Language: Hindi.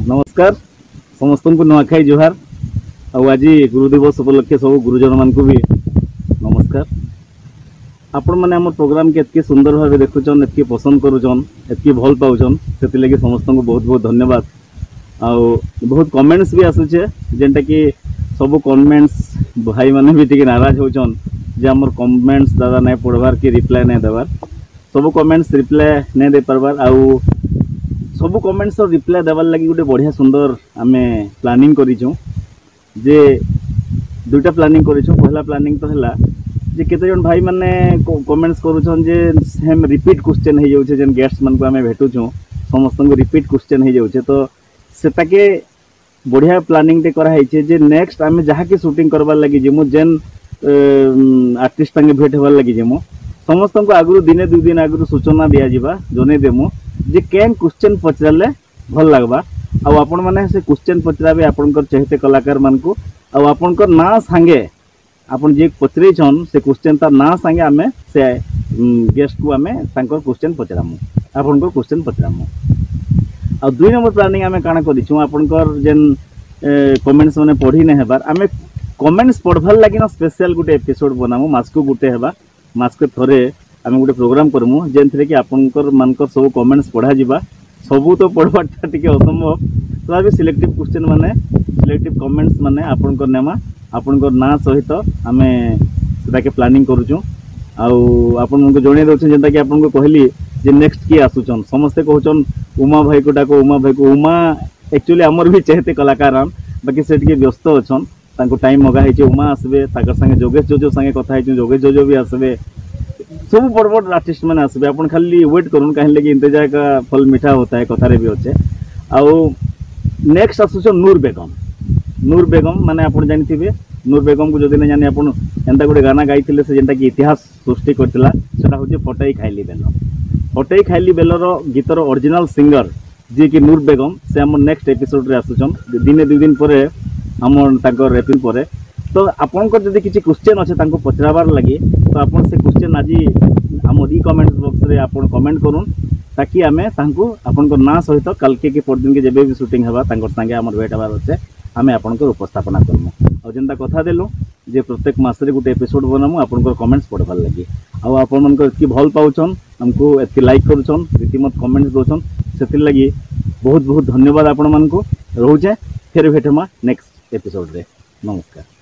नमस्कार समस्त को नुआखाई जुहार आज गुरु दिवस उपलक्षे सब गुरुजन मान को भी नमस्कार। आपण मैंने आम प्रोग्राम के एतकी सुंदर भाव देखुचन, एतकी पसंद करुचन, एतकी भल पाउचन, से लगी समस्त को बहुत बहुत धन्यवाद। आउ बहुत कमेंट्स भी आसुचे जेनटा कि सब कमेंट्स भाई माने भी टिके नाराज होचन जे हमर कमेंट्स दादा नहीं पढ़वार कि रिप्लाई नहीं देवार। सब कमेंट्स रिप्लाई नहीं दे पारबार आउ सब कमेंट्स और रिप्लाई देवार लगी गोटे बढ़िया सुंदर आमे प्लानिंग करिछु। जे दुईटा प्लानिंग करिछु। पहला प्लानिंग तो हैला जे केते जन भाई माने कमेंट्स करूछन जे सेम रिपीट क्वेश्चन हे जाउछे जेन गेस्ट मन को आमे भेटुछु समस्त को रिपीट क्वेश्चन हे जाउछे तो सेटा के बढ़िया प्लानिंग ते करा हैछे जे नेक्स्ट आमे जहा के शूटिंग करबार लगी जेमु जेन आर्टिस्ट संगे भेट होबार लगी जेमु समस्त को आगु दिने दुई दिन आगु सूचना दिया जिबा जने देमु जे केन क्वेश्चन पचराले भल लागबा आ आपण माने से क्वेश्चन पचराबे आपनकर चाहते कलाकार मान को आ आपनकर ना संगे आपन जे पचरे छन से क्वेश्चन ता ना संगे आमे से गेस्ट को आमे तांकर क्वेश्चन पचरामु आपनकर क्वेश्चन पचरामु। आ दुई नंबर प्लानिंग आमे काना करिछु आपनकर जेन कमेंट्स माने पढ़ी ने हेबार आमे कमेंट्स पढ़वार लागि ना स्पेशल गुटे एपिसोड बनामु मासको गुटे हेबा मासके थरे आमे गुटे प्रोग्राम करमु जेन थरे कि आपनकर मानकर सब कमेंट्स पढ़ा जिबा सबू तो पढ़वाटा टिके असंभव तो आबे सिलेक्टिव क्वेश्चन माने सिलेक्टिव कमेंट्स माने आपनकर नेमा आपनकर ना सहित आमे सेटा के प्लानिंग करूछु। आउ आपन को जणे दोछ जेंता कि आपन को कहली जे नेक्स्ट की आसुचन समस्त कहउचन उमा भाई को डाको उमा भाई को उमा एक्चुअली हमर भी चाहते कलाकार हम बाकी से टिके व्यस्त अछन तांको टाइम मगा है उमा आसबे ताकर संगे जोगेश जोजो संगे कथा है जोगेश जोजो भी आसबे सब बड़ बड़ आर्टिस्ट मैंने आसबे अपन खाली वेट करूँ कहीं लगे इंतजार का फल मीठा होता है कथारे भी अच्छे। आउ नेक्स्ट आसुच नूर बेगम माने आपन जानिथिबे नूर बेगम को जदि नहीं जाने आपन एंता गोटे गाना गाइथिले से जेंता कि इतिहास सृष्टि करथिला सेटा होचे फटई खाइली बेलर गीतर ओरिजिनल सिंगर जे कि नूर बेगम से हम नेक्स्ट एपिसोड रे आसुचन दिने दुई दिन परे हम ताकर एपिसोड परे तो आपनकर जदि किछि क्वेश्चन अच्छे तांको पचराबार लगी तो आपन से क्वेश्चन आज हमर ई कमेंट बॉक्स रे आपन कमेंट करूँ ताकि आमे तांको आपनकर ना सहित कालके के परदिन के जेबे भी शूटिंग हेबा तांकर संगे हमर भेट हेबार अच्छे आमे आपनकर उपस्थापना करमु आ जेंता कथा देलु जे प्रत्येक मास रे गुटे एपिसोड बनामु आपनकर कमेंट्स पढ़बार लगी आ आपन मनकर की भल पाउछन हमको एतकी लाइक करूछन रीतिमत कमेंट्स दोछन सेति लगी बहुत बहुत धन्यवाद आपन मन को रहउछे। फेर भेटमा नेक्स्ट एपिसोड रे। नमस्कार।